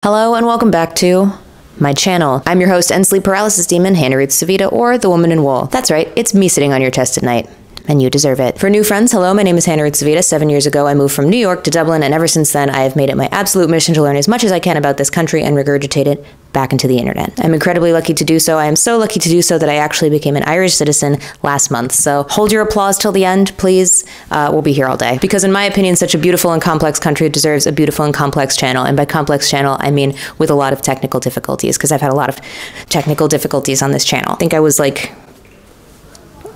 Hello and welcome back to my channel. I'm your host and sleep paralysis demon, Hannah Ruth Civita, or the Woman in Wool. That's right, it's me sitting on your chest at night. And you deserve it. For new friends, hello, my name is Hannah Ruth Civita. 7 years ago, I moved from New York to Dublin, and ever since then, I have made it my absolute mission to learn as much as I can about this country and regurgitate it back into the internet. I'm incredibly lucky to do so. I am so lucky to do so that I actually became an Irish citizen last month. So hold your applause till the end, please. We'll be here all day. Because in my opinion, such a beautiful and complex country deserves a beautiful and complex channel. And by complex channel, I mean with a lot of technical difficulties, because I've had a lot of technical difficulties on this channel. I think I was like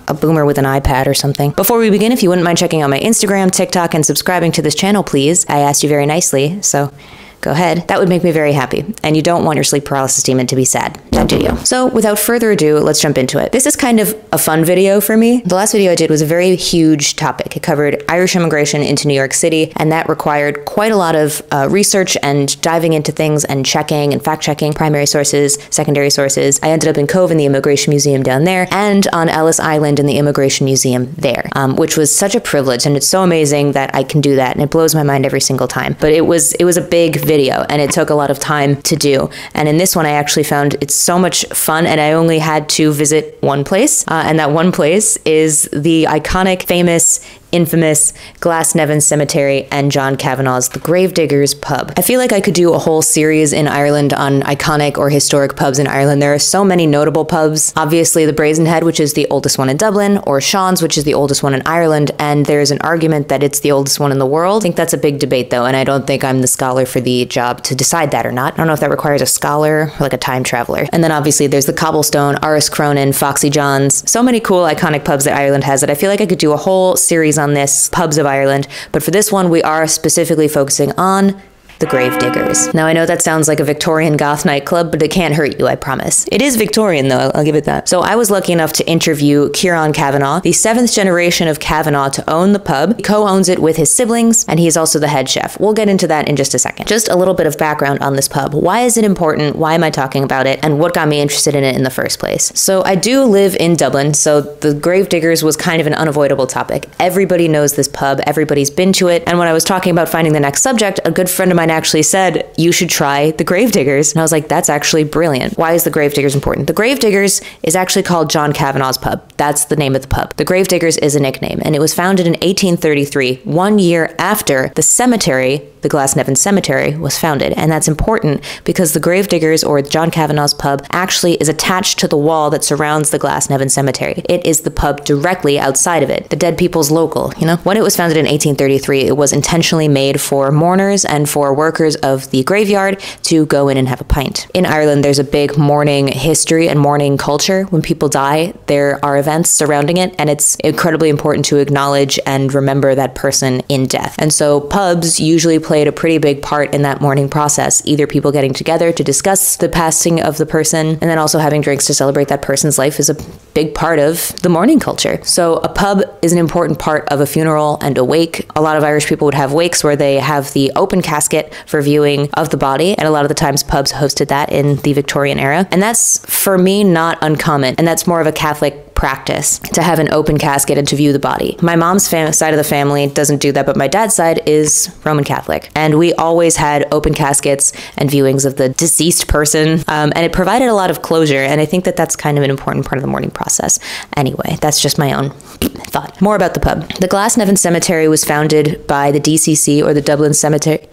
a boomer with an iPad or something. Before we begin, if you wouldn't mind checking out my Instagram, TikTok, and subscribing to this channel, please. I asked you very nicely, so go ahead. That would make me very happy. And you don't want your sleep paralysis demon to be sad, now do you? So without further ado, let's jump into it. This is kind of a fun video for me. The last video I did was a very huge topic. It covered Irish immigration into New York City, and that required quite a lot of research and diving into things and checking and fact-checking primary sources, secondary sources. I ended up in Cove in the Immigration Museum down there, and on Ellis Island in the Immigration Museum there, which was such a privilege, and it's so amazing that I can do that, and it blows my mind every single time. But it was a big video, and it took a lot of time to do. And in this one, I actually found it's so much fun, and I only had to visit one place, and that one place is the iconic, famous, infamous Glasnevin Cemetery and John Kavanagh's The Gravediggers pub. I feel like I could do a whole series in Ireland on iconic or historic pubs in Ireland. There are so many notable pubs. Obviously the Brazen Head, which is the oldest one in Dublin, or Sean's, which is the oldest one in Ireland, and there's an argument that it's the oldest one in the world. I think that's a big debate though, and I don't think I'm the scholar for the job to decide that or not. I don't know if that requires a scholar or like a time traveler. And then obviously there's the Cobblestone, Aris Cronin, Foxy John's. So many cool iconic pubs that Ireland has that I feel like I could do a whole series on this, pubs of Ireland, but for this one we are specifically focusing on the Gravediggers. Now I know that sounds like a Victorian goth nightclub, but it can't hurt you, I promise. It is Victorian though, I'll give it that. So I was lucky enough to interview Ciaran Kavanagh, the 7th generation of Kavanagh to own the pub. He co-owns it with his siblings, and he is also the head chef. We'll get into that in just a second. Just a little bit of background on this pub. Why is it important? Why am I talking about it? And what got me interested in it in the first place? So I do live in Dublin, so the Gravediggers was kind of an unavoidable topic. Everybody knows this pub, everybody's been to it, and when I was talking about finding the next subject, a good friend of mine actually said, you should try the Gravediggers. And I was like, that's actually brilliant. Why is the Gravediggers important? The Gravediggers is actually called John Kavanagh's pub. That's the name of the pub. The Gravediggers is a nickname, and it was founded in 1833, 1 year after the cemetery, the Glasnevin Cemetery, was founded. And that's important because the Gravediggers, or John Kavanagh's pub, actually is attached to the wall that surrounds the Glasnevin Cemetery. It is the pub directly outside of it. The dead people's local, you know? When it was founded in 1833, it was intentionally made for mourners and for workers of the graveyard to go in and have a pint. In Ireland, there's a big mourning history and mourning culture. When people die, there are events surrounding it, and it's incredibly important to acknowledge and remember that person in death. And so pubs usually played a pretty big part in that mourning process, either people getting together to discuss the passing of the person, and then also having drinks to celebrate that person's life is a big part of the mourning culture. So a pub is an important part of a funeral and a wake. A lot of Irish people would have wakes where they have the open casket for viewing of the body, and a lot of the times pubs hosted that in the Victorian era. And that's, for me, not uncommon, and that's more of a Catholic practice to have an open casket and to view the body. My mom's side of the family doesn't do that, but my dad's side is Roman Catholic, and we always had open caskets and viewings of the deceased person, and it provided a lot of closure, and I think that that's kind of an important part of the mourning process. Anyway, that's just my own thought. More about the pub. The Glasnevin Cemetery was founded by the DCC, or the Dublin Cemeteries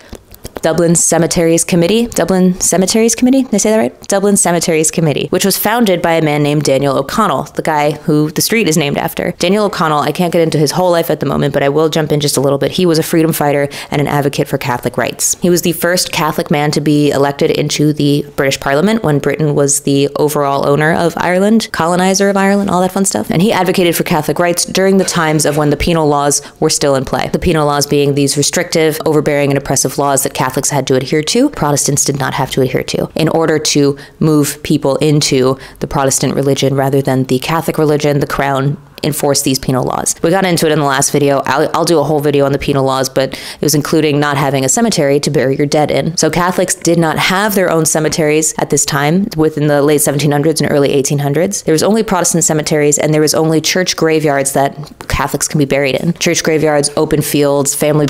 Committee? Dublin Cemeteries Committee? Did I say that right? Dublin Cemeteries Committee, which was founded by a man named Daniel O'Connell, the guy who the street is named after. Daniel O'Connell, I can't get into his whole life at the moment, but I will jump in just a little bit. He was a freedom fighter and an advocate for Catholic rights. He was the first Catholic man to be elected into the British Parliament when Britain was the overall owner of Ireland, colonizer of Ireland, all that fun stuff. And he advocated for Catholic rights during the times of when the penal laws were still in play. The penal laws being these restrictive, overbearing, and oppressive laws that Catholics had to adhere to, Protestants did not have to adhere to, in order to move people into the Protestant religion rather than the Catholic religion, the crown enforce these penal laws. We got into it in the last video. I'll do a whole video on the penal laws, but it was including not having a cemetery to bury your dead in. So Catholics did not have their own cemeteries at this time, within the late 1700s and early 1800s. There was only Protestant cemeteries, and there was only church graveyards that Catholics can be buried in. Church graveyards, open fields, family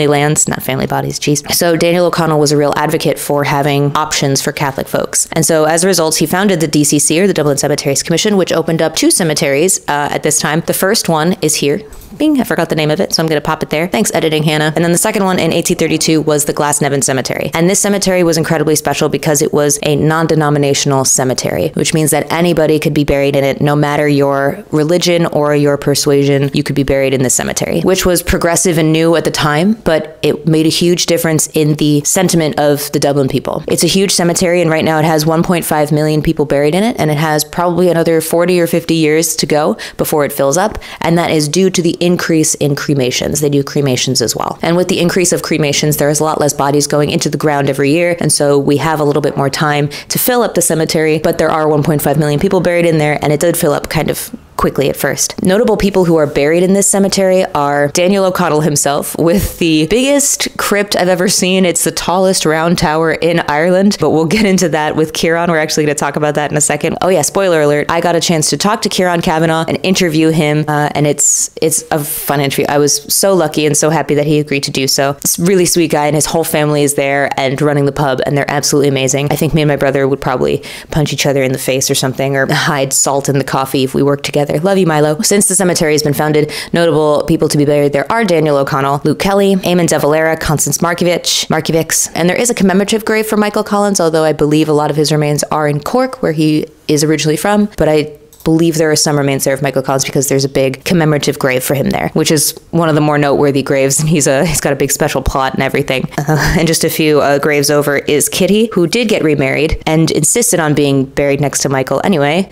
lands, not family bodies, geez. So Daniel O'Connell was a real advocate for having options for Catholic folks. And so as a result, he founded the DCC, or the Dublin Cemeteries Commission, which opened up 2 cemeteries at this time. The first one is here. Bing, I forgot the name of it, so I'm going to pop it there. Thanks, editing, Hannah. And then the second one in 1832 was the Glasnevin Cemetery. And this cemetery was incredibly special because it was a non-denominational cemetery, which means that anybody could be buried in it, no matter your religion or your persuasion. You could be buried in this cemetery, which was progressive and new at the time, but it made a huge difference in the sentiment of the Dublin people. It's a huge cemetery, and right now it has 1.5 million people buried in it, and it has probably another 40 or 50 years to go before it fills up, and that is due to the increase in cremations. They do cremations as well. And with the increase of cremations, there is a lot less bodies going into the ground every year, and so we have a little bit more time to fill up the cemetery, but there are 1.5 million people buried in there, and it did fill up kind of quickly at first. Notable people who are buried in this cemetery are Daniel O'Connell himself, with the biggest crypt I've ever seen. It's the tallest round tower in Ireland, but we'll get into that with Ciaran. We're actually going to talk about that in a second. Oh yeah, spoiler alert. I got a chance to talk to Ciaran Kavanagh and interview him, and it's a fun interview. I was so lucky and so happy that he agreed to do so. It's a really sweet guy, and his whole family is there and running the pub, and they're absolutely amazing. I think me and my brother would probably punch each other in the face or something, or hide salt in the coffee if we worked together. Love you, Milo. Since the cemetery has been founded, notable people to be buried there are Daniel O'Connell, Luke Kelly, Eamon de Valera, Constance Markiewicz, and there is a commemorative grave for Michael Collins, although I believe a lot of his remains are in Cork, where he is originally from, but I believe there are some remains there of Michael Collins because there's a big commemorative grave for him there, which is one of the more noteworthy graves, and he's got a big special plot and everything. And just a few graves over is Kitty, who did get remarried and insisted on being buried next to Michael anyway,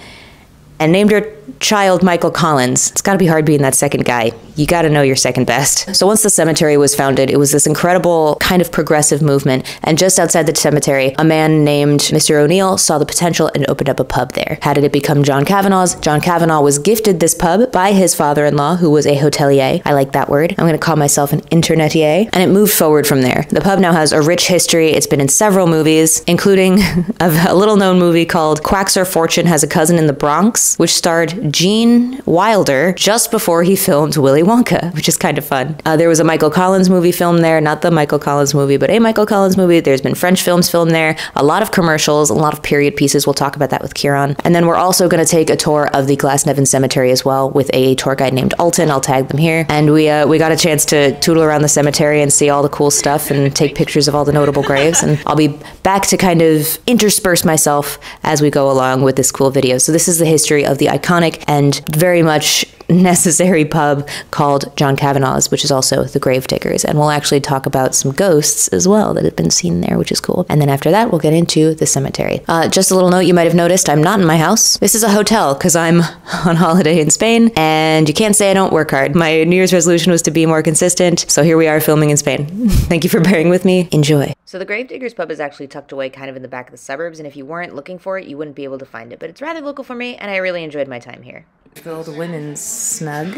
and named her child Michael Collins. It's gotta be hard being that second guy. You gotta know your second best. So once the cemetery was founded, it was this incredible kind of progressive movement, and just outside the cemetery, a man named Mr. O'Neill saw the potential and opened up a pub there. How did it become John Kavanagh's? John Kavanagh was gifted this pub by his father-in-law, who was a hotelier. I like that word. I'm gonna call myself an internetier. And it moved forward from there. The pub now has a rich history. It's been in several movies, including a little-known movie called Quack's Our Fortune Has a Cousin in the Bronx, which starred Gene Wilder just before he filmed Willy Wonka, which is kind of fun. There was a Michael Collins movie filmed there, not the Michael Collins movie, but a Michael Collins movie. There's been French films filmed there, a lot of commercials, a lot of period pieces. We'll talk about that with Ciaran. And then we're also going to take a tour of the Glasnevin Cemetery as well with a tour guide named Ultan. I'll tag them here. And we got a chance to tootle around the cemetery and see all the cool stuff and take pictures of all the notable graves. And I'll be back to kind of intersperse myself as we go along with this cool video. So this is the history of the iconic and very much necessary pub called John Kavanagh's, which is also the Gravediggers. And we'll actually talk about some ghosts as well that have been seen there, which is cool. And then after that, we'll get into the cemetery. Just a little note, you might have noticed I'm not in my house. This is a hotel because I'm on holiday in Spain, and you can't say I don't work hard. My New Year's resolution was to be more consistent, so here we are filming in Spain. Thank you for bearing with me. Enjoy. So the Gravediggers pub is actually tucked away kind of in the back of the suburbs, and if you weren't looking for it, you wouldn't be able to find it. But it's rather local for me, and I really enjoyed my time here. Build women's snug.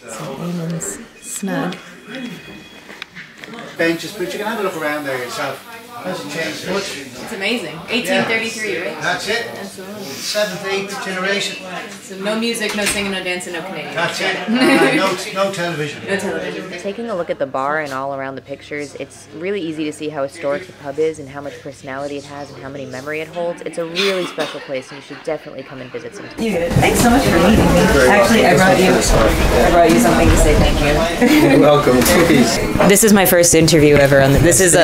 Some women's snug. Benches, but you can have a look around there yourself. Hasn't changed much. It's amazing. 1833, right? That's it. Absolutely. 7th, 8th generation. So no music, no singing, no dancing, no Canadian. That's it. No television. No television. Taking a look at the bar and all around the pictures, it's really easy to see how historic the pub is and how much personality it has and how many memory it holds. It's a really special place, and you should definitely come and visit sometime. You good? Thanks so much for meeting me. Actually, I brought you something to say thank you. You're welcome. Cookies. This is my first interview ever on this. Is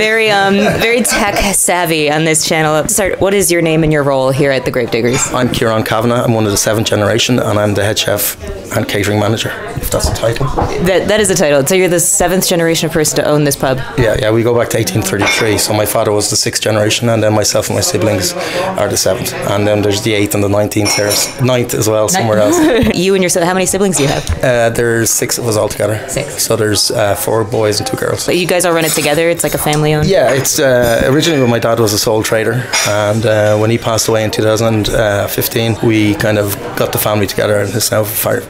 very tech savvy on this channel. Start. What is your name and your role here at the Gravediggers? I'm Ciaran Kavanagh. I'm one of the 7th generation, and I'm the head chef and catering manager, if that's a title. That is a title. So you're the 7th generation person to own this pub? Yeah, we go back to 1833. So my father was the 6th generation, and then myself and my siblings are the 7th. And then there's the 8th and the 19th. There's 9th as well, somewhere else. You and how many siblings do you have? There's 6 of us altogether. 6. So there's 4 boys and 2 girls. But you guys all run it together? It's like a family family owned? Yeah, it's originally my dad was a sole trader, and when he passed away in 2015, we kind of got the family together, and it's now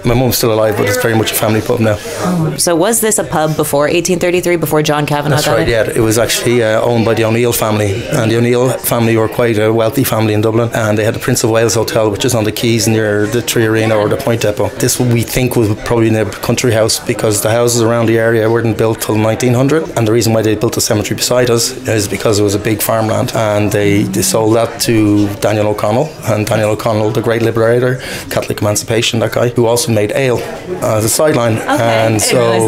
my mum's still alive, but it's very much a family pub now. Oh, so was this a pub before 1833, before John Kavanagh? That's right. Yeah, it was actually owned by the O'Neill family, and the O'Neill family were quite a wealthy family in Dublin, and they had the Prince of Wales Hotel, which is on the quays near the Tree Arena or the Point Depot. This we think was probably in a country house, because the houses around the area weren't built till 1900, and the reason why they built the cemetery beside us is because it was a big farmland, and they sold that to Daniel O'Connell, and Daniel O'Connell, the great liberator, Catholic emancipation, that guy, who also made ale as a sideline. Okay, and so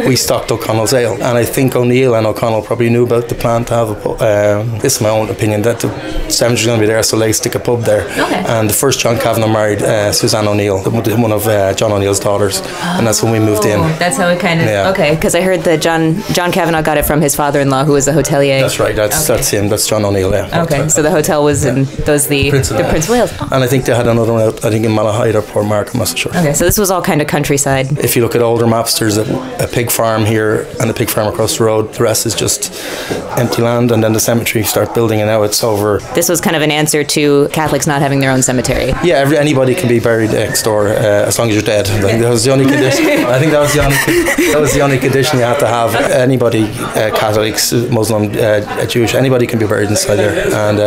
we stocked O'Connell's ale, and I think O'Neill and O'Connell probably knew about the plan to have a pub. This is my own opinion, that the cemetery's going to be there, so they stick a pub there. Okay. And the first John Kavanagh married Suzanne O'Neill, one of John O'Neill's daughters, and that's when we moved in. That's how it kind of okay, because I heard that John Kavanagh got it from his father-in-law, who was a hotelier. That's right. That's him. That's John O'Neill. Yeah. Okay, so the hotel was in the Prince of Wales. Oh. And I think they had another one out, I think in Malahide or Port Markham, I'm not so sure. Okay, so this was all kind of countryside. If you look at older maps, there's a pig farm here and a pig farm across the road. The rest is just empty land, and then the cemetery start building, and now it's over. This was kind of an answer to Catholics not having their own cemetery. Yeah, anybody can be buried next door as long as you're dead. I think that was the only condition. I think that was the only condition you had to have. Anybody, Catholics, Muslim, Jewish, anybody can be buried inside there. And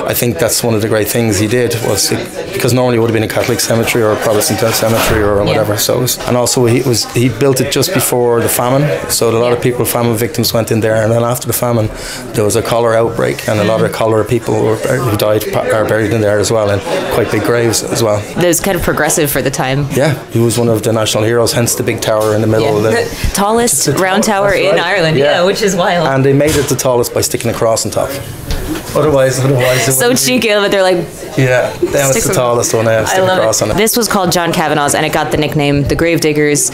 I think that's one of the great things he did, was because normally it would have been a Catholic cemetery or a Protestant cemetery or whatever. So and also he built it just before the famine, so a lot of famine victims went in there, and then after the famine there was a cholera outbreak, and a lot of cholera people who died are buried in there as well, in quite big graves as well. It was kind of progressive for the time. Yeah, he was one of the national heroes, hence the big tower in the middle of the tallest round tower in Ireland, which is wild. And they made it the tallest by sticking a cross on top. Otherwise so cheeky, but they're like, yeah, that was the tallest one. Stick a cross on it. This was called John Kavanagh's, and it got the nickname the Gravediggers.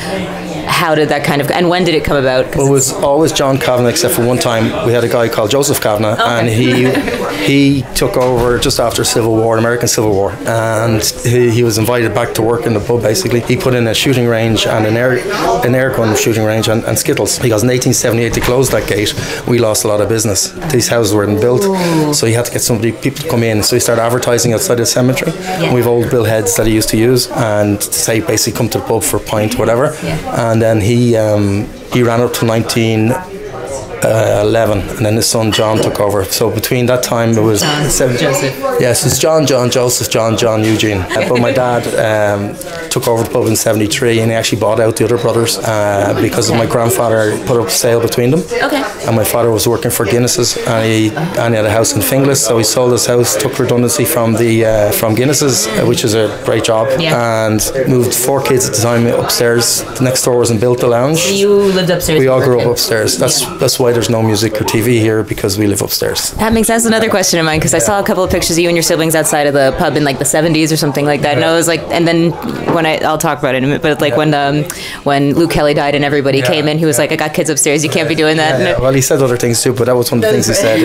How did that kind of, and when did it come about? Well, it was always John Kavanagh, except for one time we had a guy called Joseph Kavanagh, and he took over just after Civil War, American Civil War, and he was invited back to work in the pub. Basically, he put in a shooting range and an air gun shooting range and skittles, because in 1878 they closed that gate. We lost a lot of business. These houses weren't built, so he had to get people to come in. So he started advertising outside the cemetery. Yeah. We've old billheads that he used to use, and to say basically come to the pub for a pint, whatever. Yeah. And then he ran up to 1911, and then his son John took over. So between that time it was Joseph. Yes, it's John, Joseph, John, Eugene. But my dad took over the pub in 73, and he actually bought out the other brothers because of my grandfather put up a sale between them. Okay. And my father was working for Guinness's, and he had a house in Finglas, so he sold his house, took redundancy from Guinness's, which is a great job, and moved 4 kids at the time upstairs. The next door wasn't built, the lounge. So you lived upstairs? We all grew up upstairs. That's why there's no music or TV here, because we live upstairs. That makes sense. Another question of mine, because I saw a couple of pictures of you and your siblings outside of the pub in like the 70s or something like that, and I was like, and then when I'll talk about it in a minute, but like when Luke Kelly died and everybody came in, he was like, I got kids upstairs, you can't be doing that. Well, he said other things too, but that was one of the things he said.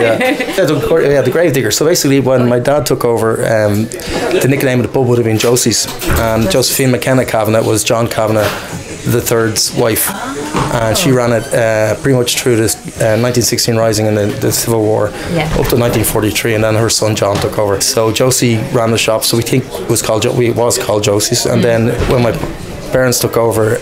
The Gravedigger. So basically, when my dad took over, the nickname of the pub would have been Josie's, and Josephine McKenna Kavanagh was John Kavanagh the third's wife, and she ran it pretty much through this 1916 rising in the Civil War up to 1943, and then her son John took over. So Josie ran the shop, so we think it was called Josie's, and then when my parents took over,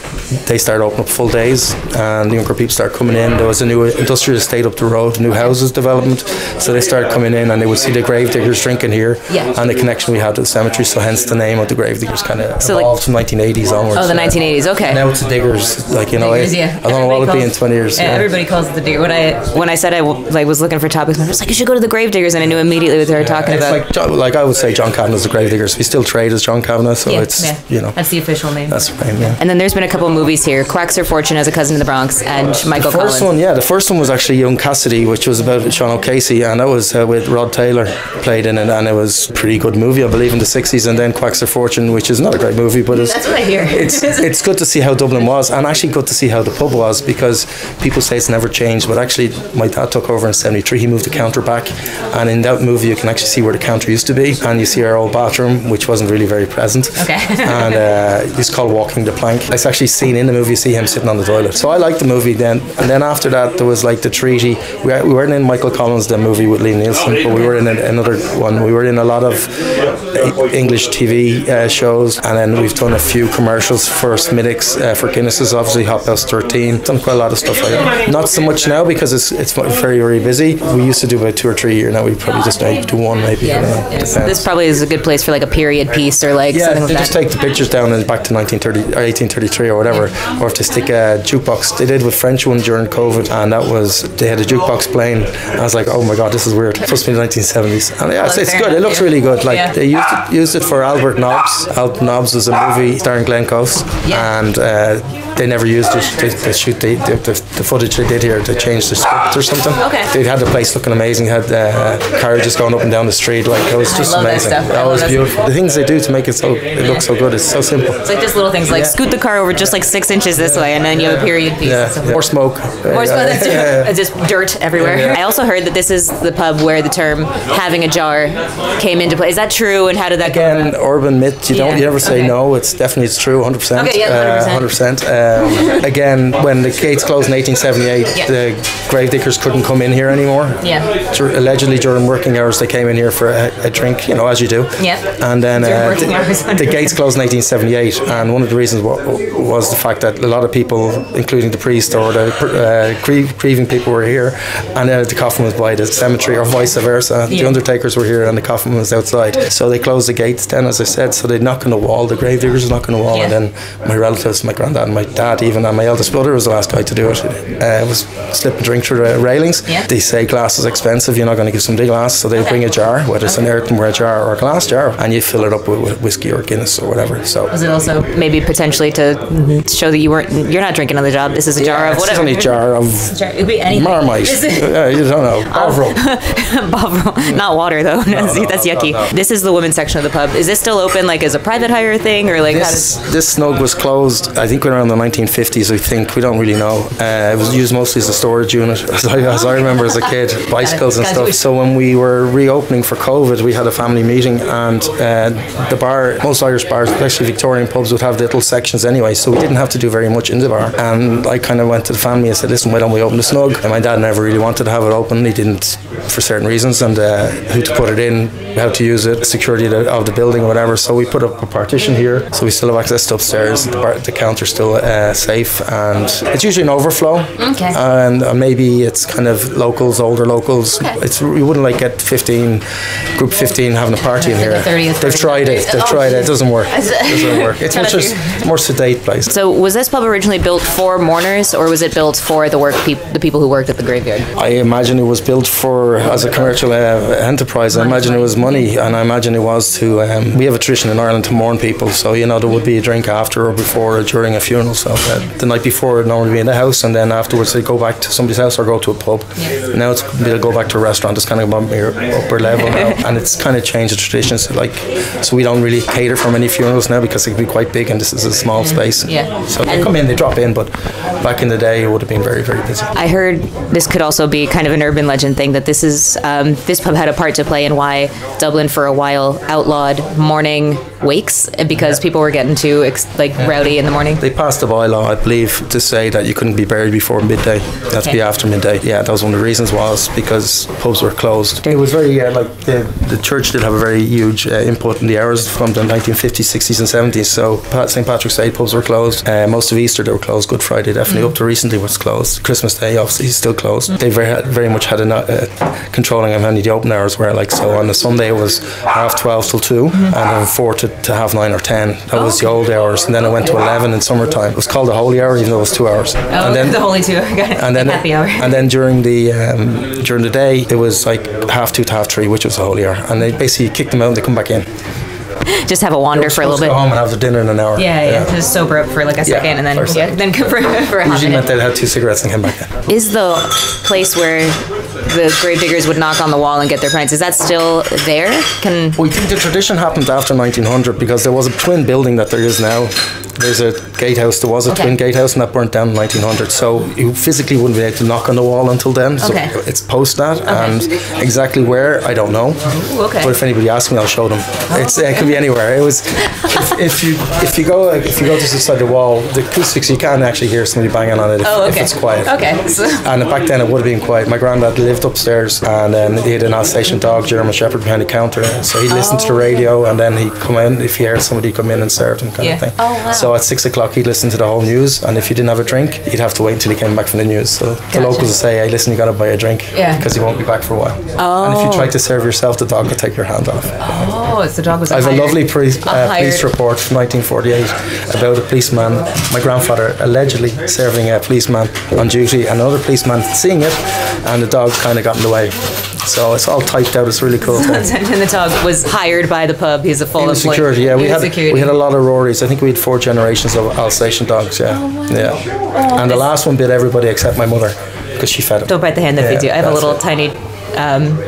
they started opening up full days, and the younger people started coming in. There was a new industrial estate up the road, new houses development, so they started coming in, and they would see the Gravediggers drinking here, and the connection we had to the cemetery, so hence the name of the Gravediggers kind of evolved from 1980s onwards. Oh, the 1980s, okay. And now it's the Diggers, like, you know, Diggers, I don't know what it'll be in 20 years. Everybody calls it the Digger. When I said I was looking for topics, I was like, you should go to the Gravediggers, and I knew immediately what they were talking about. Like I would say John Kavanagh's the Gravediggers. We still trade as John Kavanagh, so it's, you know. That's the official name. That's right, yeah. And then there's been a couple of movies here, Quacks Her Fortune as a Cousin in the Bronx, and Michael Collins. The first one was actually Young Cassidy, which was about Sean O'Casey, and that was with Rod Taylor played in it, and it was a pretty good movie, I believe, in the 60s. And then Quacks Her Fortune, which is not a great movie, but that's what I hear. It's good to see how Dublin was, and actually good to see how the pub was, because people say it's never changed, but actually my dad took over in 73, he moved the counter back, and in that movie you can actually see where the counter used to be, and you see our old bathroom, which wasn't really very pleasant. Okay. And it's called walking the plank. It's actually seen in the movie, you see him sitting on the toilet. So I liked the movie then. And then after that, there was like The Treaty. We weren't in Michael Collins' the movie with Liam Neeson, but we were in another one. We were in a lot of English TV shows, and then we've done a few commercials for Smithwick's, for Guinness's, obviously Hot House 13. Done quite a lot of stuff like that. Not so much now because it's very, very busy. We used to do about 2 or 3 a year. Now we probably just do one maybe. This probably is a good place for like a period piece or like something like that. They just take the pictures down and back to 1930 or 1833 or whatever, or if they stick a jukebox. They did with French one during COVID, and that was, they had a jukebox playing. I was like, oh my god, this is weird. It's supposed to be the 1970s, and yeah, it's good. It looks really good. Like they used it for Albert Nobbs. Albert Nobbs was a movie starring Glenn Close, and they never used it. They shoot the footage they did here. They changed the script or something. Okay. They had the place looking amazing. Had carriages going up and down the street. Like it was just amazing. That was beautiful. The things they do to make it look so good. It's so simple. It's like just little things like scoot the car over just like 6 inches this way, and then you have a period piece. Yeah. More smoke. More smoke. That's just dirt everywhere. I also heard that this is the pub where the term "having a jar" came into play. Is that true? And how did that go? Again, urban myth. You never say no. It's true. 100%. Okay, yeah, 100%. Again, when the gates closed in 1878, the Gravediggers couldn't come in here anymore. Yeah. Allegedly during working hours, they came in here for a drink, as you do. Yeah. And then the gates closed in 1878, and one of the reasons was the fact that a lot of people, including the priest or the grieving people, were here, and the coffin was by the cemetery, or vice versa. The undertakers were here, and the coffin was outside. So they closed the gates then, as I said. So they'd knock on the wall. The Gravediggers would knock on the wall, and then my relatives, my granddad, and my dad, even, and my eldest brother was the last guy to do it. Was slip and drink through the railings. Yeah. They say glass is expensive. You're not going to give somebody glass, so they bring a jar, whether it's an earthenware jar or a glass jar, and you fill it up with whiskey or Guinness or whatever. So was it also maybe potentially to show that you're not drinking on the job? This is a jar of whatever. It's only a jar of Marmite. You don't know. Bovril. Bovril. Not water though. That's yucky. No. This is the women's section of the pub. Is this still open, like as a private hire thing, or like this snug was closed? I think around the 1950s. I think we don't really know. It was used mostly as a storage unit, as I remember as a kid, bicycles and stuff. So when we were reopening for COVID, we had a family meeting, and the bar, most Irish bars, especially Victorian pubs, would have little sections anyway, so we didn't have to do very much in the bar. And I kind of went to the family and said, listen, why don't we open the snug? And my dad never really wanted to have it open. He didn't, for certain reasons, and who to put it in, how to use it, security of the building or whatever. So we put up a partition here, so we still have access to upstairs. The counter's still safe, and it's usually an overflow. Okay. And maybe it's kind of locals, older locals. Okay. You wouldn't like get group 15 having a party in here. They've tried it. It doesn't work. It's much more sedate place. So was this pub originally built for mourners, or was it built for the people who worked at the graveyard? I imagine it was built as a commercial enterprise. I imagine it was money, and I imagine it was to. We have a tradition in Ireland to mourn people, so there would be a drink after or before or during a funeral. So the night before it'd normally be in the house, and then afterwards they go back to somebody's house or go to a pub. Yeah. Now they'll go back to a restaurant. It's kind of above your upper level now, and it's kind of changed the traditions. So we don't really cater for many funerals now because it can be quite big, and this is a small space. Yeah. So they come in, they drop in, but back in the day it would have been very, very busy. I heard this could also be kind of an urban legend thing, that this pub had a part to play in why Dublin for a while outlawed morning wakes, because people were getting too rowdy in the morning. They passed a bylaw, I believe, to say that you couldn't be buried before midday. That's be after midday. Yeah, that was one of the reasons, was because pubs were closed. It was very the church did have a very huge input in the hours from the 1950s, 60s and 70s. So St. Patrick's Day pubs were closed. Most of Easter they were closed. Good Friday definitely up to recently was closed. Christmas Day obviously is still closed. They very much had a controlling of how many the open hours were. So on a Sunday it was 12:30 till 2, and then 4 to 9:30 or 10. That was the old hours, and then it went to 11 in summertime. It was called the holy hour, even though it was 2 hours. And then the holy 2. And then happy hour. And then during the day it was 2:30 to 3:30, which was the holy hour. And they basically kicked them out and they come back in. Just have a wander for a little bit. Go home and have the dinner in an hour. Yeah. Just sober up for a second, and then come for a half. Usually meant they'd had 2 cigarettes and came back in. Is the place where the Gravediggers would knock on the wall and get their pints. Is that still there? We think the tradition happened after 1900 because there was a twin building that there is now. There's a gatehouse. There was a twin gatehouse, and that burnt down in 1900. So you physically wouldn't be able to knock on the wall until then. So it's post that, and exactly where I don't know. Ooh, but if anybody asks me, I'll show them. It could be anywhere. It was if you go to the side of the wall, the acoustics, you can't actually hear somebody banging on it if it's quiet. And back then it would have been quiet. My granddad lived upstairs, and then he had an Alsatian dog, German Shepherd, behind the counter. So he'd listen to the radio, and then he'd come in if he heard somebody come in and served him, kind of thing. So at 6 o'clock he'd listen to the whole news, and if you didn't have a drink, you'd have to wait until he came back from the news. So the locals would say, "Hey, listen, you got to buy a drink because he won't be back for a while." And if you try to serve yourself, the dog will take your hand off. It's the dog was. I have a lovely police report from 1948 about a policeman, my grandfather allegedly serving a policeman on duty, and another policeman seeing it, and the dog kind of got in the way. So it's all typed out. It's really cool. And the dog was hired by the pub. He's a full employee. Security. Yeah, we had a lot of Rorys. I think we had 4 generations of Alsatian dogs. Yeah, and the last one bit everybody except my mother because she fed him. Don't bite the hand that feeds you. I have a little tiny,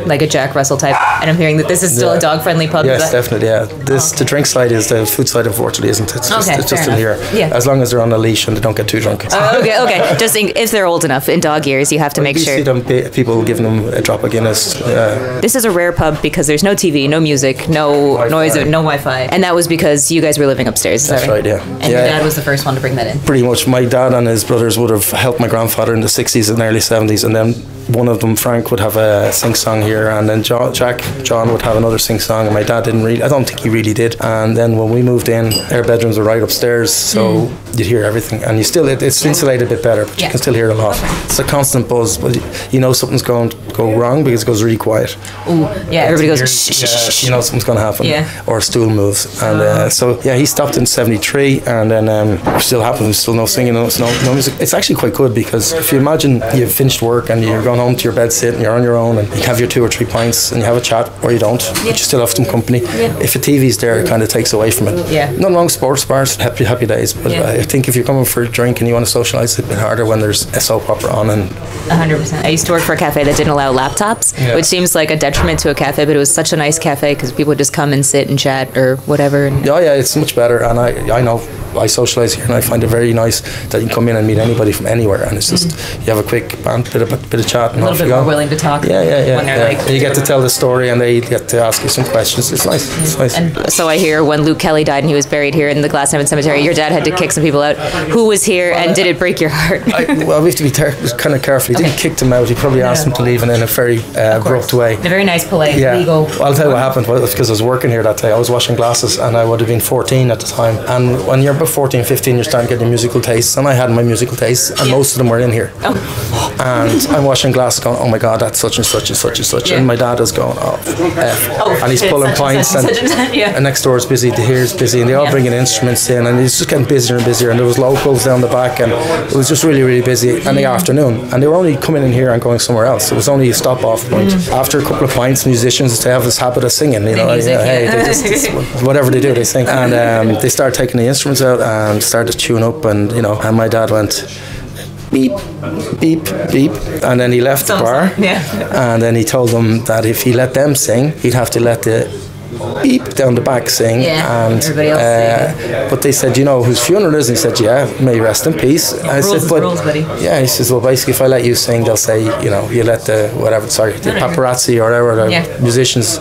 like a Jack Russell type, and I'm hearing that this is still a dog-friendly pub. Yes, definitely. Yeah, the drink side is the food side. Unfortunately, isn't it? It's just in here. Yeah. As long as they're on a leash and they don't get too drunk. Okay. Just if they're old enough in dog years, you have to make sure. You see them, people giving them a drop of Guinness. This is a rare pub because there's no TV, no music, no noise, no Wi-Fi, and that was because you guys were living upstairs. That's right. Yeah. And your dad was the first one to bring that in. Pretty much, my dad and his brothers would have helped my grandfather in the 60s and early 70s, and then one of them, Frank, would have a sing-song here, and then John would have another sing-song, and my dad didn't really, I don't think he really did. And then when we moved in, our bedrooms were right upstairs, so you'd hear everything, and it's insulated a bit better, but you can still hear a lot. It's a constant buzz, but you know something's going to go wrong because it goes really quiet. Everybody goes shh. You know something's going to happen, or a stool moves. And so he stopped in 73, and then it still happened. There's still no singing, no music. It's actually quite good because if you imagine you've finished work and you're going home to your bed, and you're on your own, and you have your 2 or 3 pints, and you have a chat, or you don't, but you still have some company. If a TV's there, it kind of takes away from it. Nothing wrong with sports bars, happy days, but I think if you're coming for a drink and you want to socialise, it's a bit harder when there's a soap opera on. And 100%. I used to work for a cafe that didn't allow laptops, which seems like a detriment to a cafe, but it was such a nice cafe because people would just come and sit and chat or whatever. It's much better, and I know I socialise here, and I find it very nice that you can come in and meet anybody from anywhere, and it's just you have a quick bit of chat, and a little bit more willing to talk. When they're like, you get to tell the story, and they get to ask you some questions. It's nice. It's nice. And so I hear when Luke Kelly died and he was buried here in the Glasnevin cemetery, your dad had to kick some people out. Who was here, and did it break your heart? Well, we have to be kind of careful. He didn't kick them out. He probably asked them to leave, and in a very abrupt way. In a very nice, polite, legal. Well, I'll tell you what happened. Well, because I was working here that day. I was washing glasses, and I would have been 14 at the time. And when you're about 14, 15, you're starting to get your musical tastes, and I had my musical tastes, and most of them were in here. And I'm washing glasses going, oh my God, that's such and such and such and such. And my dad is going, and he's pulling pints, and next door is busy, the here's busy, and they all bringing instruments in, and it's just getting busier and busier, and there was locals down the back, and it was just really, really busy in the afternoon, and they were only coming in here and going somewhere else. It was only a stop off point. After a couple of pints, musicians, they have this habit of singing, they just, whatever they do, they sing, and they started taking the instruments out and started to tune up, and and my dad went beep, beep, beep, and then he left the bar, and then he told them that if he let them sing, he'd have to let the beep down the back sing, and everybody else sing. But they said, whose funeral is? And he said, may rest in peace. And I said, he says, well, basically, if I let you sing, they'll say, you let the paparazzi or whatever, the musicians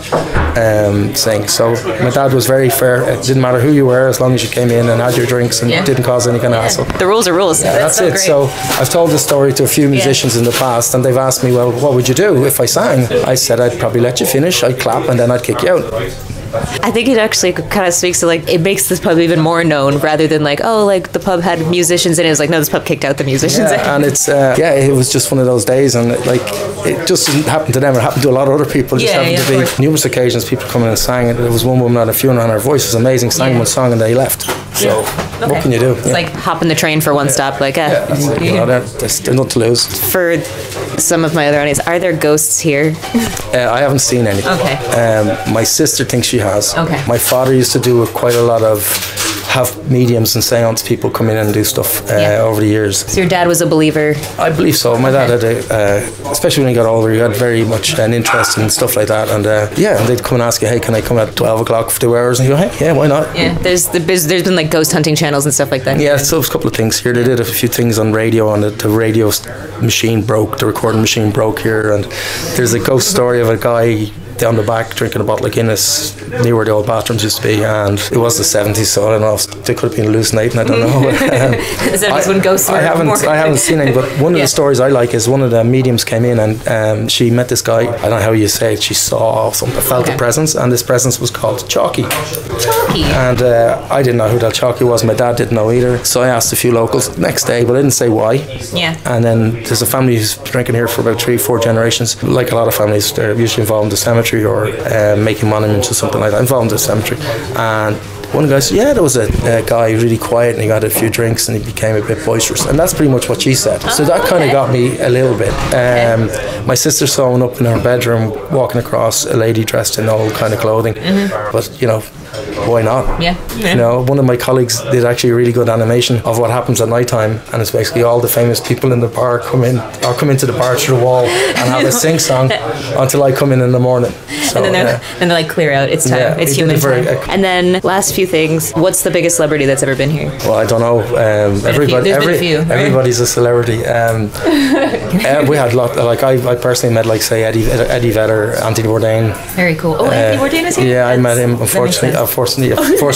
sing. So my dad was very fair. It didn't matter who you were, as long as you came in and had your drinks and didn't cause any kind of hassle. The rules are rules. That's it. Great. So I've told this story to a few musicians in the past, and they've asked me, well, what would you do if I sang? I said, I'd probably let you finish, I'd clap, and then I'd kick you out. I think it actually kind of speaks to it makes this pub even more known rather than the pub had musicians in it. It was no, this pub kicked out the musicians. And it's it was just one of those days, and it just didn't happen to them. It happened to a lot of other people. Just happened to be numerous occasions people coming and sang. There was one woman at a funeral, and her voice was amazing, sang one song, and they left. So what can you do? It's like hopping the train for one stop. There's nothing to lose. For some of my other audience, are there ghosts here? I haven't seen any. Okay. My sister thinks she has. Okay. My father used to do quite a lot of have mediums and seance people come in and do stuff over the years. So your dad was a believer? I believe so. My dad had especially when he got older, he had very much an interest in stuff like that. And and they'd come and ask you, hey, can I come at 12 o'clock for 2 hours? And you go, hey, yeah, why not? Yeah, there's been like ghost hunting channels and stuff like that. Yeah, so there's a couple of things here. They did a few things on radio, and the radio machine broke, the recording machine broke here, and there's a ghost story of a guy down the back drinking a bottle of Guinness near where the old bathrooms used to be, and it was the 70s, so I don't know if they could have been hallucinating, I don't know. Is that when ghosts were I haven't seen any, but one of the stories I like is one of the mediums came in and she met this guy, I don't know how you say it, she saw something, felt a presence, and this presence was called Chalky. And I didn't know who that Chalky was, my dad didn't know either, so I asked a few locals next day, but I didn't say why. Yeah. And then there's a family who's drinking here for about 3-4 generations. Like a lot of families, they're usually involved in the cemetery or making monuments or something like that, involved in the cemetery. And one guy said, yeah, there was a guy really quiet and he got a few drinks and he became a bit boisterous, and that's pretty much what she said. So that kind of got me a little bit. My sister saw one up in her bedroom walking across, a lady dressed in old kind of clothing, but you know, why not? Yeah. You know, one of my colleagues did actually a really good animation of what happens at night time, and it's basically all the famous people in the bar come into the bar through the wall and have a sing song until I come in the morning. So, and then they're like, clear out, it's time, it's human time. And then last few things, what's the biggest celebrity that's ever been here? Well, I don't know. Everybody's a celebrity. We had a lot. Like I personally met, like, say, Eddie Vedder, Anthony Bourdain. Very cool. Oh, Anthony Bourdain was here? Yeah, I met him. Unfortunately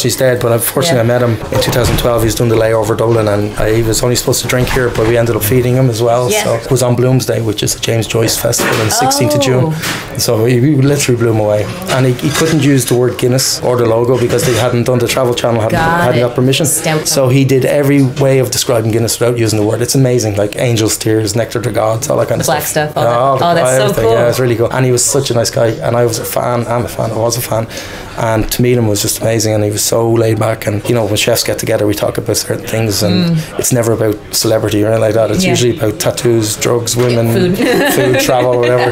he's dead, but unfortunately I met him in 2012. He was doing the layover Dublin, and he was only supposed to drink here, but we ended up feeding him as well. So it was on Bloomsday, which is the James Joyce Festival on the 16th of June. So we literally blew him away, and he couldn't use the word Guinness or the logo because they hadn't done, the Travel Channel hadn't got permission. So he did every way of describing Guinness without using the word. It's amazing, like Angels' Tears, Nectar to Gods, all that kind of black stuff. That's so cool. Yeah, it's really cool. And he was such a nice guy, and I was a fan. I was a fan, and to meet him was just amazing. And he was so laid back, and you know, when chefs get together, we talk about certain things, and it's never about celebrity or anything like that. It's usually about tattoos, drugs, women, food, travel, whatever.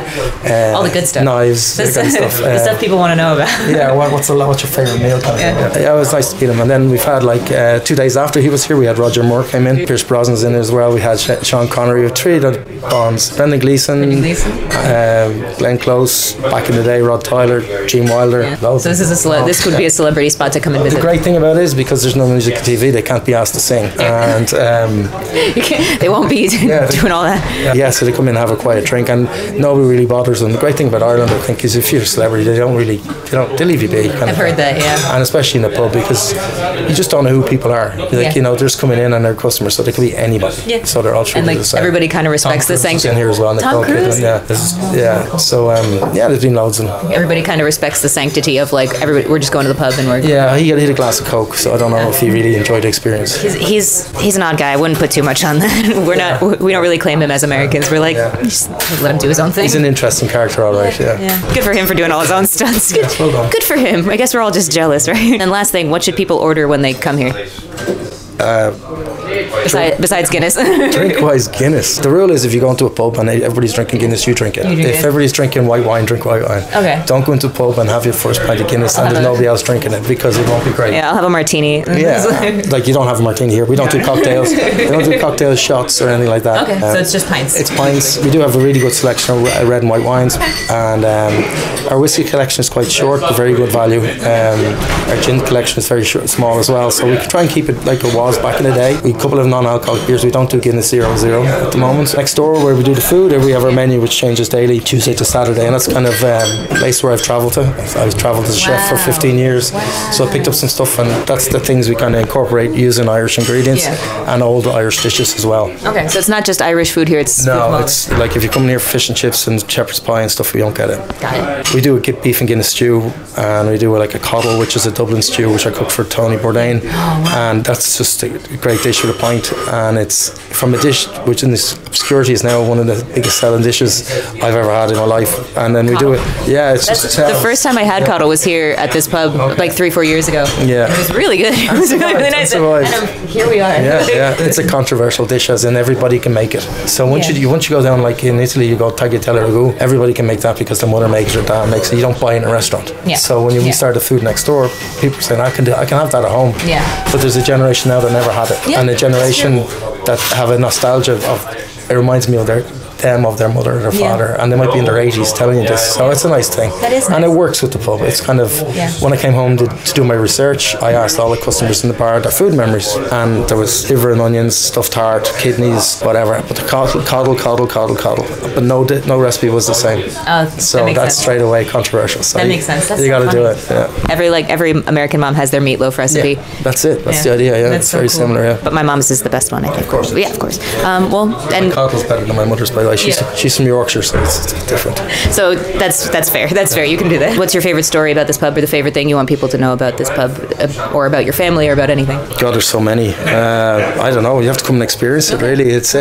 All the good stuff. Knives, that kind of stuff. The stuff people want to know about. Yeah, what's your favourite meal? Yeah, it was nice to meet him. And then we've had, like, 2 days after he was here, we had Roger Moore came in, Pierce Brosnan's in as well. We had Sean Connery, with 3 Bonds, Brendan Gleeson, Glenn Close, back in the day, Rod Tyler, Gene Wilder. Yeah. So this is this would be a celebrity spot to come and visit. The great thing about it is, because there's no music on TV, they can't be asked to sing, and they won't be doing all that. Yeah, so they come in and have a quiet drink, and nobody really bothers them. The great thing about Ireland, I think, is if you're a celebrity, they leave you be. I've heard that, yeah. And especially in the pub, because you just don't know who people are. Like, you know, they're just coming in and they're customers, so they could be anybody. Yeah. So they're all treated the same. Everybody kind of respects the sanctity. In here as well. Tom Cruise? Yeah. So there's been loads of them. Everybody kind of respects the sanctity of, like, everybody. We're just going to the pub and we're. Yeah, he had a glass of Coke, so I don't know if he really enjoyed the experience. He's an odd guy. I wouldn't put too much on that. We don't really claim him as Americans. We're like, just let him do his own thing. He's an interesting character, all right. Yeah. Good for him for doing all his own stunts. Good for him. I guess we're all just jealous, right? And last thing, what should people order when they come here? Besides Guinness. Drink-wise, Guinness. The rule is, if you go into a pub and everybody's drinking Guinness, you drink it. If everybody's drinking white wine, drink white wine. Okay. Don't go into a pub and have your first pint of Guinness and there's nobody else drinking it, because it won't be great. Yeah, I'll have a martini. Yeah, like, you don't have a martini here. We don't do cocktails. We don't do cocktails, shots, or anything like that. Okay, so it's just pints. It's pints. We do have a really good selection of red and white wines, and our whiskey collection is quite short, but very good value. Our gin collection is very small as well, so we try and keep it like it was back in the day. We have a couple of non-alcoholic beers. We don't do Guinness 0.0 at the moment. Next door, where we do the food, we have our menu, which changes daily, Tuesday to Saturday, and that's kind of a place where I've travelled to. I've travelled as a chef for 15 years, so I picked up some stuff, and that's the things we kind of incorporate using Irish ingredients and old Irish dishes as well. Okay, so it's not just Irish food here. It's like, if you come here for fish and chips and shepherd's pie and stuff, we don't get it. Got it. We do a beef and Guinness stew, and we do like a coddle, which is a Dublin stew, which I cooked for Tony Bourdain, and that's just a great dish. for the pint, and it's from a dish which in this obscurity is now one of the biggest selling dishes I've ever had in my life. And then we do it. Yeah, it's just the first time I had coddle was here at this pub like 3-4 years ago. Yeah, it was really good. It was really nice. And here we are. Yeah, it's a controversial dish, as in everybody can make it. So once you go down, like in Italy, you go tagliatelle ragu. Everybody can make that because their mother makes it or dad makes it. You don't buy it in a restaurant. Yeah. So when we started food next door, people saying I can have that at home. Yeah. But there's a generation now that never had it, and a generation that have a nostalgia of. It reminds me of their mother or their father, and they might be in their 80s telling you this. So it's a nice thing. That is nice. And it works with the pub. It's kind of, when I came home to do my research, I asked all the customers in the bar their food memories, and there was liver and onions, stuffed heart, kidneys, whatever. But the coddle. But no recipe was the same. So that's straight away controversial. So that makes sense. That's you got to do it. Yeah. Every American mom has their meatloaf recipe. Yeah, that's it. That's the idea. Yeah, it's very similar. Yeah. But my mom's is the best one, I think. Of course. Yeah, of course. And coddle's better than my mother's, by the way. She's from Yorkshire, so it's different. So that's fair. That's fair. You can do that. What's your favorite story about this pub, or the favorite thing you want people to know about this pub, or about your family, or about anything? God, there's so many. I don't know. You have to come and experience it. Really, it's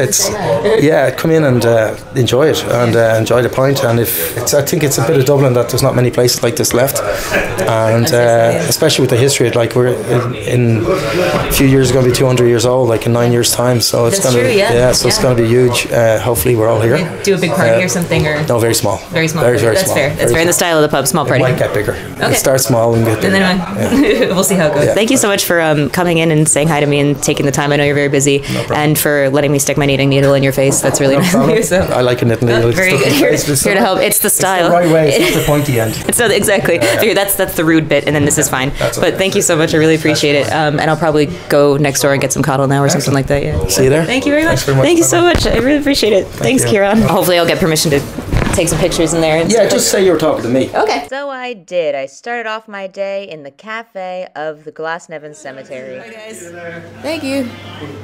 come in and enjoy it, and enjoy the pint. And I think it's a bit of Dublin that there's not many places like this left, and especially with the history. Like we're in a few years going to be 200 years old, like in 9 years' time. So it's going to it's going to be huge. Hopefully we're all here. Do a big party or something, or no, very small. Very small. Very That's small. fair. That's fair. In the style of the pub, small party. It might get bigger. Okay. It starts small and get bigger. And then we'll see how it goes. Yeah. Thank you so much for coming in and saying hi to me and taking the time. I know you're very busy, and for letting me stick my knitting needle in your face. That's really nice of you. So I like a knitting needle. Very good. Here to help. It's the style. It's the right way. It's not the pointy end. Exactly. That's the rude bit, and then this is fine. But thank you so much. I really appreciate it. And I'll probably go next door and get some coddle now or something like that. Yeah. See you there. Thank you very much. Thank you so much. I really appreciate it. Thanks, Ciaran. Hopefully I'll get permission to take some pictures in there. Yeah, just say you were talking to me. Okay. So I did. I started off my day in the cafe of the Glasnevin Cemetery. Hi, guys. Thank you.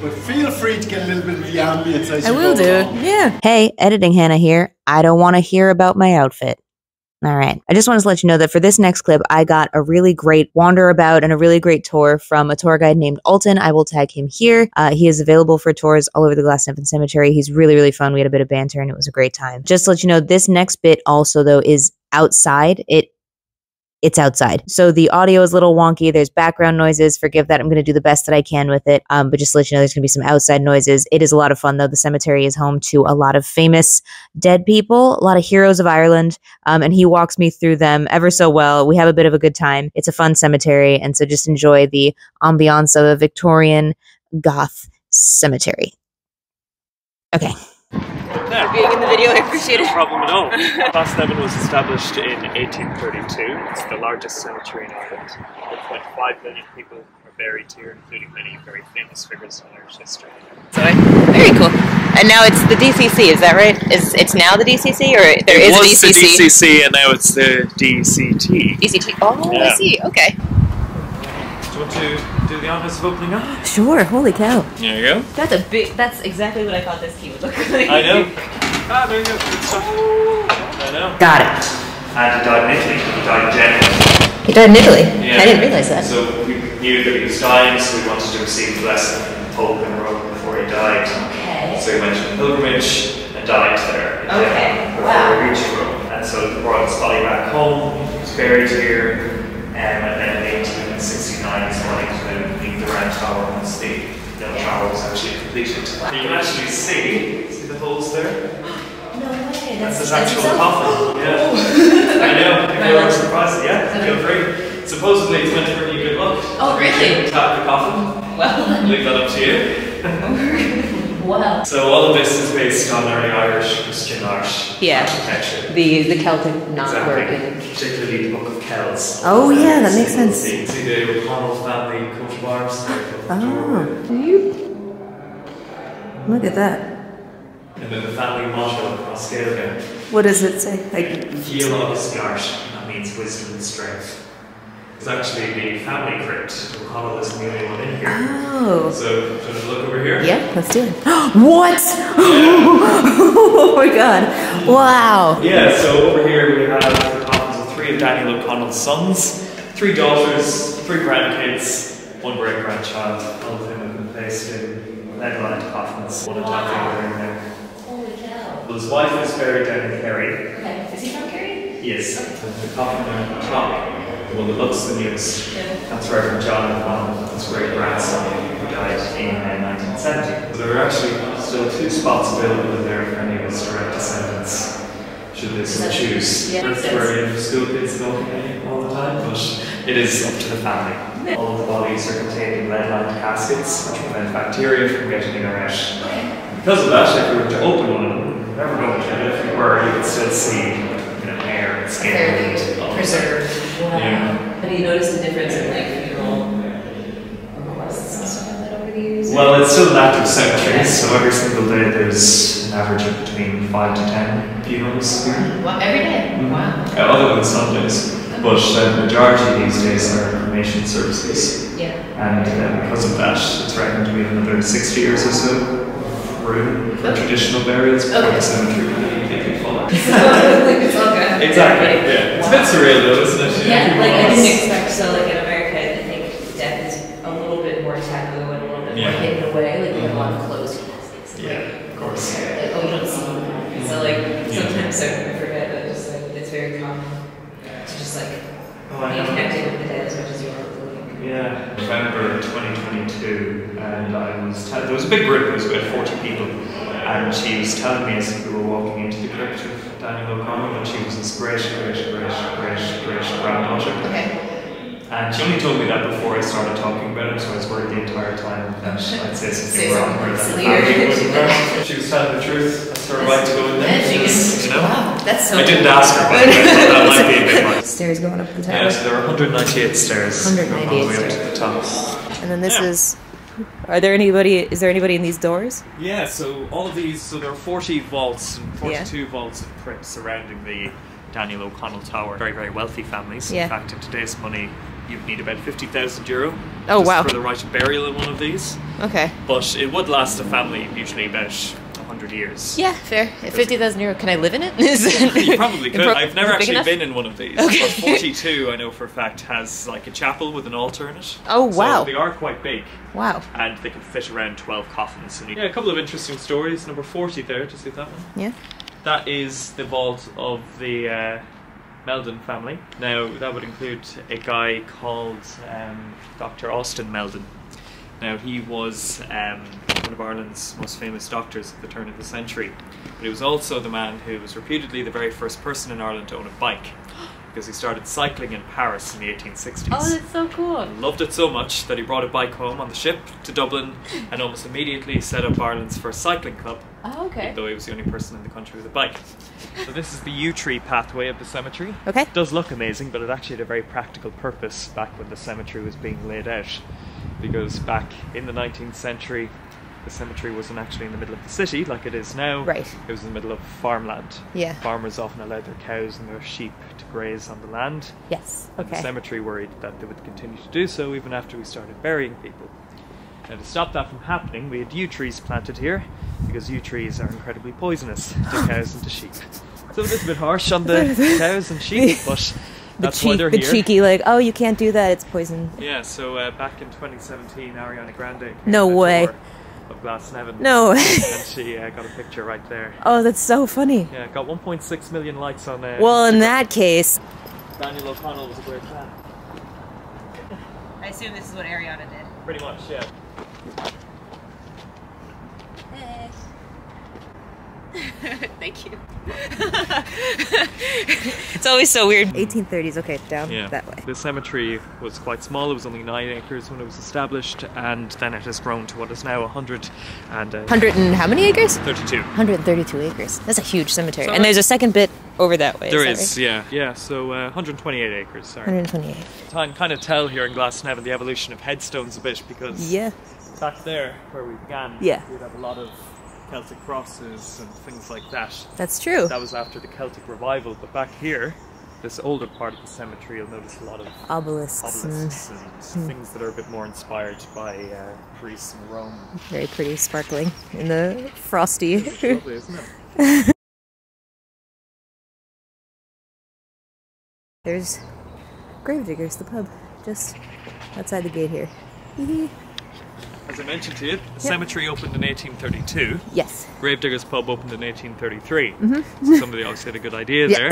But feel free to get a little bit of the ambience as I will do. Yeah. Hey, editing Hannah here. I don't want to hear about my outfit. All right. I just wanted to let you know that for this next clip, I got a really great wander about and a really great tour from a tour guide named Ultan. I will tag him here. He is available for tours all over the Glasnevin Cemetery. He's really, really fun. We had a bit of banter and it was a great time. Just to let you know, this next bit also, though, is outside. It's outside. So the audio is a little wonky. There's background noises. Forgive that. I'm going to do the best that I can with it. But just to let you know, there's going to be some outside noises. It is a lot of fun, though. The cemetery is home to a lot of famous dead people, a lot of heroes of Ireland. And he walks me through them ever so well. We have a bit of a good time. It's a fun cemetery. And so just enjoy the ambiance of a Victorian goth cemetery. Okay. For being in the video, I appreciate it. No problem at all. Glasnevin was established in 1832. It's the largest cemetery in Ireland. 1.5 million people are buried here, including many very famous figures in Irish history. So, very cool. And now it's the DCC, is that right? It's now the DCC, or there is a DCC? It was the DCC, and now it's the DCT. DCT. Oh, yeah. I see. Okay. Do you want to do the honors of opening up? Sure. Holy cow. There you go. That's exactly what I thought this key would look like. I know. Ah, there you go. Good stuff. I know. Got it. And he died in Italy. He died in Genoa. He died in Italy? Yeah. I didn't realize that. So we knew that he was dying, so we wanted to receive the blessing from the Pope in Rome before he died. Okay. So he went on a pilgrimage and died there. Okay. Before reaching Rome. And so they brought his body back home. He was buried here. And then in 1869 he's wanting to leave the round tower once the tower was actually completed. You can actually see the holes there? No way. That's his actual coffin. Yeah. I know. If you were surprised, yeah, feel free. Supposedly it's meant to bring you good luck. Oh, really? Tap the coffin. Well, leave that up to you. Wow. So all of this is based on early Irish Christian art architecture. The Celtic knotwork. Exactly. Particularly the Book of Kells. Oh yeah, that makes sense. You can see the O'Connell family coat of arms. Oh, do you? Look at that. And then the family motto across Gaeilge. What does it say? Fiel agus Beart. That means wisdom and strength. It's actually the family crypt. O'Connell is the only one in here. Oh. So, do you want to look over here? Yeah, let's do it. What? Yeah. Oh my god. Wow. Yeah, so over here we have the coffins of 3 of Daniel O'Connell's sons, 3 daughters, 3 grandkids, 1 great-grandchild. All of them have been placed in lead-lined coffins, one on top of the other in there. Holy cow. Well, his wife is buried down in Kerry. Okay. Is he from Kerry? Yes. The coffin there at the top, the one that looks the newest, that's Reverend John O'Connell, his great grandson, who died in 1970. So there are actually still 2 spots available in there for any of his direct descendants, should they so choose. That's where school kids go all the time, but it is up to the family. All of the bodies are contained in lead-lined caskets, which prevent bacteria from getting in or out. Because of that, if you were to open one of them, never know if you were, you could still see hair and skin. Fairly preserved. Wow. Yeah. Have you noticed the difference in like funeral requests and stuff like that over the years? Well, it's still an active cemetery, so every single day there's an average of between 5 to 10 funerals here. Well, every day? Wow. Other than Sundays. But the majority these days are cremation services. Yeah. And because of that, it's reckoned to be another 60 years or so of room for traditional burials before the cemetery will be completely full. It's all good. Exactly. Yeah. It's a bit surreal though, isn't it? Yeah, like I didn't expect so. Like in America, I think death is a little bit more taboo and a little bit more hidden away. Like we have a lot of closed caskets. Yeah, of course. Like, oh, you don't see them. So like sometimes I forget that just like it's very common to just like be connected with the dead as much as you are with the living. Yeah. November 2022, and there was a big group. It was about 40 people, and she was telling me as we were walking into the crypt of Daniel O'Connell that she was his great granddaughter. Okay. And she only told me that before I started talking about it, so I was worried the entire time that I'd say something wrong or that the family wasn't right. She was telling the truth. That's her right to go in there. Because, wow, that's so I didn't ask her, but I thought that might be a bit much. Stairs going up the tower. Yeah, so there are 198 stairs. 198 all the way up stairs. to the top. And then this is. Is there anybody in these doors? Yeah, so all of these, so there are 40 vaults and 42 vaults of crypts surrounding the Daniel O'Connell Tower. Very, very wealthy families. Yeah. In fact, in today's money, you'd need about €50,000 Oh, wow. for the right of burial in one of these. Okay. But it would last a family usually about 100 years. Yeah, fair. €50,000. Can I live in it? You probably could. I've never actually enough? been in one of these. Okay. But 42, I know for a fact, has like a chapel with an altar in it. Oh, wow. So they are quite big. Wow. And they can fit around 12 coffins. And yeah, a couple of interesting stories. Number 40 there, to see that one. Yeah. That is the vault of the Meldon family. Now, that would include a guy called Dr. Austin Meldon. Now, he was one of Ireland's most famous doctors at the turn of the century. But he was also the man who was reputedly the very first person in Ireland to own a bike, because he started cycling in Paris in the 1860s. Oh, that's so cool. Loved it so much that he brought a bike home on the ship to Dublin and almost immediately set up Ireland's first cycling club. Oh, okay. Even though he was the only person in the country with a bike. So this is the yew tree pathway of the cemetery. Okay. It does look amazing, but it actually had a very practical purpose back when the cemetery was being laid out. Because back in the 19th century, the cemetery wasn't actually in the middle of the city like it is now. Right. It was in the middle of farmland. Yeah. Farmers often allowed their cows and their sheep to graze on the land. Yes. And the Okay. cemetery worried that they would continue to do so even after we started burying people. Now, to stop that from happening, we had yew trees planted here, because yew trees are incredibly poisonous to cows and to sheep. So it is a bit harsh on the cows and sheep, but that's why they're the here. cheeky, like, oh, you can't do that, it's poison. Yeah, so back in 2017, Ariana Grande came No on a way. tour of Glasnevin. No way. And she got a picture right there. Oh, that's so funny. Yeah, got 1.6 million likes on Well, in Instagram. that case. Daniel O'Connell was a great fan. I assume this is what Ariana did. Pretty much, yeah. Thank you. It's always so weird. 1830s, okay, down that way. The cemetery was quite small. It was only 9 acres when it was established, and then it has grown to what is now 100 and 100 and how many acres? 32. 132 acres. That's a huge cemetery. And there's a second bit over that way. There is, is, yeah. Yeah, so 128 acres, sorry. 128. You can kind of tell here in Glasnevin the evolution of headstones a bit, because back there where we began, we'd have a lot of Celtic crosses and things like that. That's true. That was after the Celtic revival, but back here, this older part of the cemetery, you'll notice a lot of obelisks and things that are a bit more inspired by Greece and Rome. Very pretty, sparkling in the frosty. It's lovely, isn't it? There's Gravediggers, the pub, just outside the gate here. as I mentioned to you, the cemetery opened in 1832. Yes. Gravedigger's pub opened in 1833. Mm-hmm. So somebody obviously had a good idea there.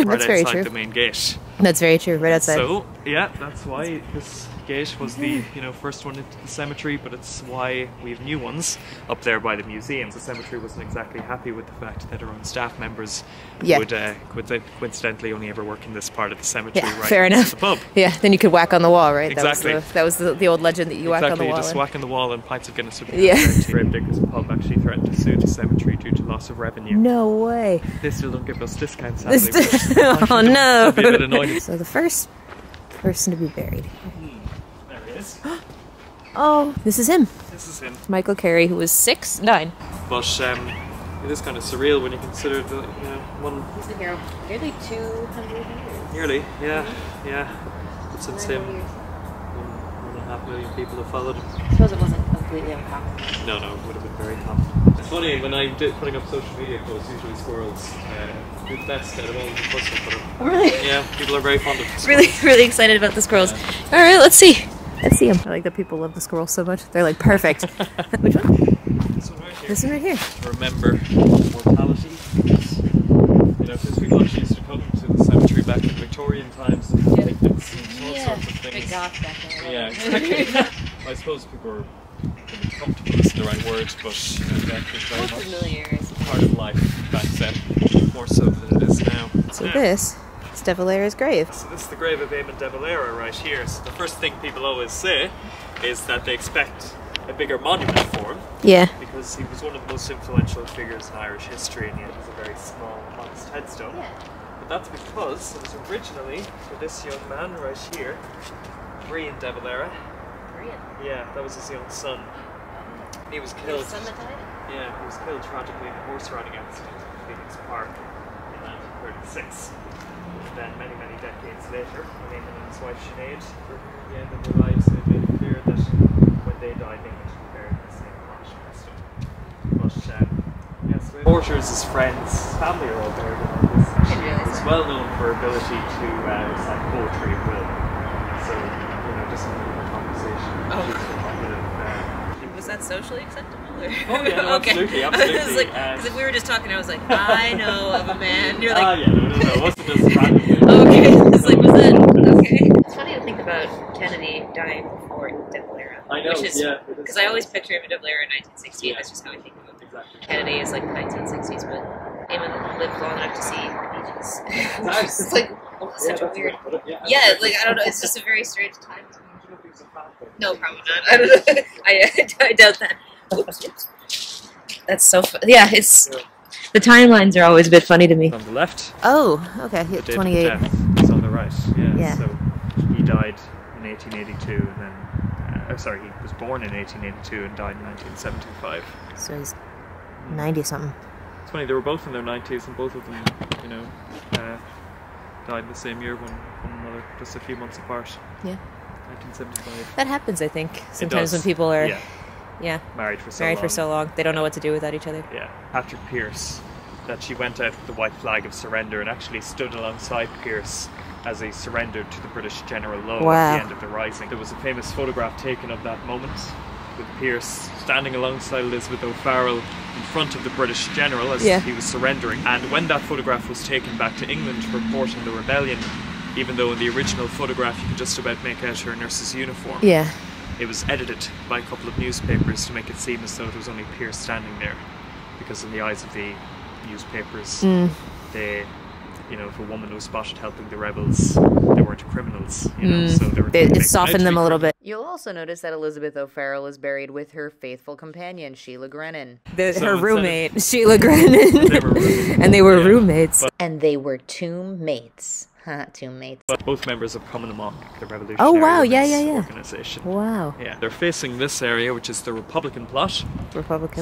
Right outside the main gate. That's very true, right outside. So, yeah, that's why this gate was the first one into the cemetery, but it's why we have new ones up there by the museum. The cemetery wasn't exactly happy with the fact that our own staff members would coincidentally only ever work in this part of the cemetery, right? Fair enough. The pub. Yeah, then you could whack on the wall, right? Exactly. That was the old legend that you whack on the wall. You just whack on the wall and pints of Guinness would be Gravedigger's pub actually threatened to sue the cemetery due to loss of revenue. No way. They still don't give us discounts, sadly. Oh no. Be a bit annoying. So the first person to be buried. There he is. Oh, this is him. This is him. Michael Carey, who was 6'9". But it is kind of surreal when you consider the one. He's been here nearly 200 years. Nearly, yeah. But since him, 1.5 million people have followed him. I suppose it wasn't completely uncommon. No, it would have been very common. It's funny when I'm putting up social media posts, usually squirrels do the best out of all the posts I put up. Oh, really? Yeah, people are very fond of squirrels. Really excited about the squirrels. Yeah. All right, let's see. Let's see them. I like that people love the squirrels so much. They're like perfect. Which one? This one right here. This one right here. To remember mortality. Because we actually used to come to the cemetery back in Victorian times and picnics and all sorts of things. Big goth back there. Yeah, exactly. I suppose people were comfortable isn't the right word, but that was very much part of life back then, more so than it is now. So this is De Valera's grave. So this is the grave of Eamon De Valera right here. So the first thing people always say is that they expect a bigger monument for him. Yeah. Because he was one of the most influential figures in Irish history, and yet it was a very small, modest headstone. Yeah. But that's because it was originally for this young man right here, Brian De Valera. Brian? Yeah, that was his young son. He was killed. His son that died? Yeah, he was killed tragically in a horse riding accident in Phoenix Park in 1936. And then many decades later, when Eamon and his wife Sinead were at the end of their lives, they made it clear that when they died, they would be buried in the same plot. But yes, Porters, his friends, family are all buried in this. She was well known for her ability to recite poetry at will. So, just in a conversation. Was that socially acceptable? Or? Oh yeah, no, absolutely. Because if we were just talking, I was like, I know of a man. You're like, no, it wasn't just randomly. Okay, it's like, was that okay? It's funny to think about Kennedy dying before De Valera. I know, because I always picture him in De Valera in 1960. Yeah. That's just how I think of him. Exactly. Kennedy is like the 1960s, but Eamon lived long enough to see the beaches. Nice. It's like such a weird. Yeah, like I don't know. It's just a very strange time. No, probably not. I don't know. I doubt that. Oops. That's so fun. Yeah, it's the timelines are always a bit funny to me. On the left. Oh, okay. 28. It's on the right. Yeah. So he died in 1882, and then he was born in 1882 and died in 1975. So he's 90 something. It's funny, they were both in their 90s, and both of them, died the same year, one another, just a few months apart. Yeah. 1975. That happens, I think. Sometimes when people are married for so long, they don't know what to do without each other. Yeah. Patrick Pearse, that she went out with the white flag of surrender and actually stood alongside Pearse as he surrendered to the British General Lowe at the end of the Rising. There was a famous photograph taken of that moment, with Pearse standing alongside Elizabeth O'Farrell in front of the British general as he was surrendering. And when that photograph was taken back to England to report on the rebellion, even though in the original photograph you could just about make out her nurse's uniform, it was edited by a couple of newspapers to make it seem as though it was only Pearse standing there, because in the eyes of the newspapers, they, if a woman was spotted helping the rebels, they weren't criminals, so it softened them a little bit. You'll also notice that Elizabeth O'Farrell is buried with her faithful companion, Sheila Grennan. Her roommate, Sheila Grennan. And they were roommates. And they were tomb mates. Tomb mates. But both members of Common Amok, the revolutionary organization. Wow. Yeah, they're facing this area, which is the Republican plot.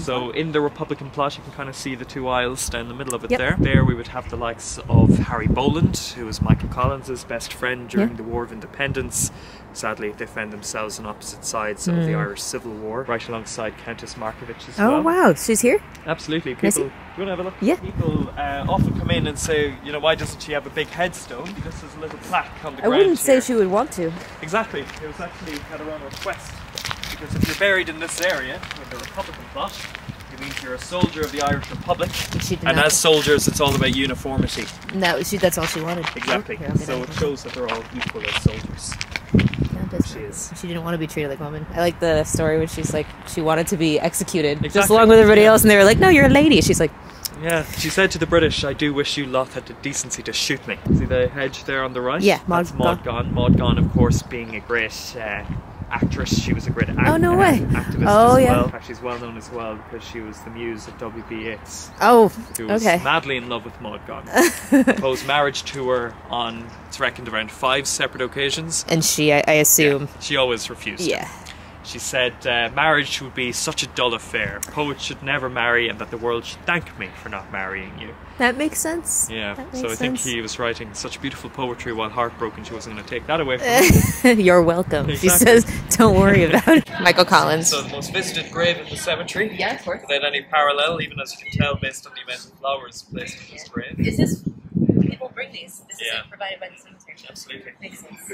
So in the Republican plot, you can kind of see the two aisles down the middle of it there. There we would have the likes of Harry Boland, who was Michael Collins's best friend during the War of Independence. Sadly, they found themselves on opposite sides of the Irish Civil War, right alongside Countess Markievicz as well. Oh wow, she's here? Absolutely. People, do you want to have a look? Yeah. People often come in and say, why doesn't she have a big headstone? Because there's a little plaque on the ground. I wouldn't say she would want to. Exactly. It was actually at her own request. because if you're buried in this area with the Republican plot, it means you're a soldier of the Irish Republic. And as soldiers, it's all about uniformity. No, that's all she wanted. Exactly. So it shows that they're all equal as soldiers. She is. She didn't want to be treated like a woman. I like the story when she's like, she wanted to be executed just Exactly. along with everybody else, and they were like, no, you're a lady. She's like, Yeah, she said to the British, I do wish you lot had the decency to shoot me. See the hedge there on the right? Yeah, that's Maud Gonne. Maud Gonne, of course, being a great actress. She was a great oh, no way. Activist as well. She's well known as well because she was the muse of W.B. Yeats. Oh, who was madly in love with Maud Gonne. Proposed marriage to her on, it's reckoned, around 5 separate occasions. And she, I assume. Yeah, she always refused. Yeah. She said marriage would be such a dull affair. Poets should never marry, and that the world should thank me for not marrying you. That makes sense. Yeah, that makes so I think sense. he was writing such beautiful poetry while heartbroken she wasn't going to take that away from him. You're welcome. Exactly. She says, don't worry about it. Michael Collins. So the most visited grave in the cemetery. Yeah, of course. Without any parallel, even as you can tell based on the amount of flowers placed in this grave. Is this, people bring these? This Yeah. is provided by the cemetery. Absolutely. Makes sense.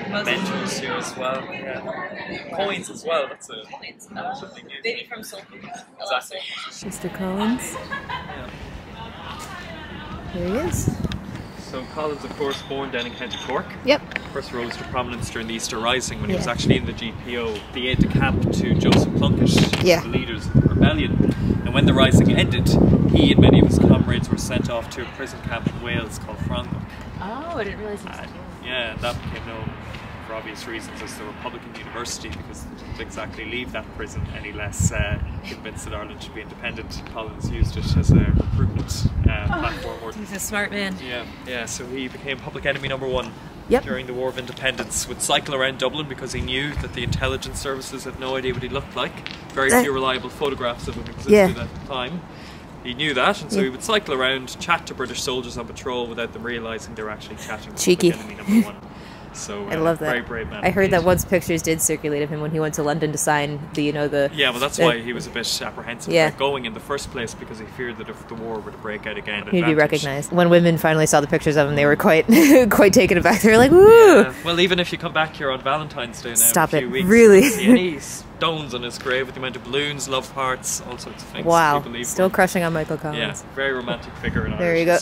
Mementos here as well. Yeah. Coins as well. That's a something new. Maybe from Soul. Exactly. Mr. Collins. Yeah. Here he is. So Collins, of course, born down in County Cork. Yep. First rose to prominence during the Easter Rising when he was actually in the GPO, the aide-de-camp to Joseph Plunkett, the leaders of the rebellion. And when the Rising ended, he and many of his comrades were sent off to a prison camp in Wales called Fraunhook. Oh, I didn't realize he was yeah, that became known for obvious reasons as the Republican University because they didn't exactly leave that prison any less convinced that Ireland should be independent. Collins used it as a recruitment platform. He's a smart man. Yeah, so he became public enemy number 1 Yep. during the War of Independence. Would cycle around Dublin because he knew that the intelligence services had no idea what he looked like. Very few reliable photographs of him existed at the time. He knew that, and so he would cycle around, chat to British soldiers on patrol without them realising they were actually chatting with Cheeky. enemy number 1. So I love that. Very brave man. I heard that once pictures did circulate of him when he went to London to sign the, Yeah, well that's why he was a bit apprehensive about going in the first place, because he feared that if the war were to break out again, he'd be recognised. When women finally saw the pictures of him, they were quite quite taken aback. They were like, woo! Yeah. Well, even if you come back here on Valentine's Day now Stop in a few it. weeks, Really? you see any stones on his grave with the amount of balloons, love hearts, all sorts of things. Wow. Still crushing on Michael Collins. Yeah, very romantic figure in Irish. There you go.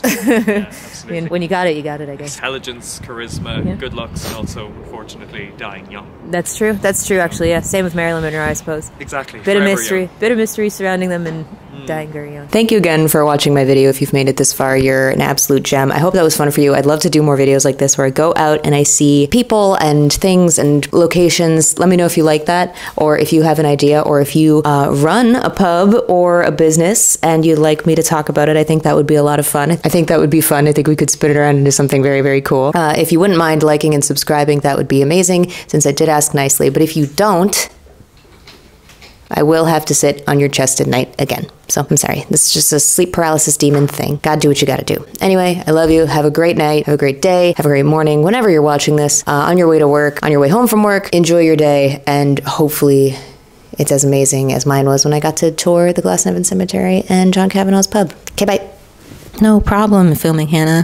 Yeah, absolutely. I mean, when you got it, you got it, I guess. Intelligence, charisma, good looks, and also, unfortunately, dying young. That's true. That's true, actually, yeah. Same with Marilyn Monroe, I suppose. Exactly. Bit of Forever mystery. young. Bit of mystery surrounding them and dying very young. Thank you again for watching my video. If you've made it this far, you're an absolute gem. I hope that was fun for you. I'd love to do more videos like this where I go out and I see people and things and locations. Let me know if you like that, or if you have an idea, or if you run a pub or a business and you'd like me to talk about it. I think that would be a lot of fun. I think that would be fun. I think we could spin it around into something very, very cool. If you wouldn't mind liking and subscribing, that would be amazing, since I did ask nicely. But if you don't, I will have to sit on your chest at night again. So I'm sorry. This is just a sleep paralysis demon thing. Gotta do what you gotta do. Anyway, I love you. Have a great night. Have a great day. Have a great morning. Whenever you're watching this, on your way to work, on your way home from work, enjoy your day. And hopefully it's as amazing as mine was when I got to tour the Glasnevin Cemetery and John Kavanagh's pub. Okay, bye. No problem, filming Hannah.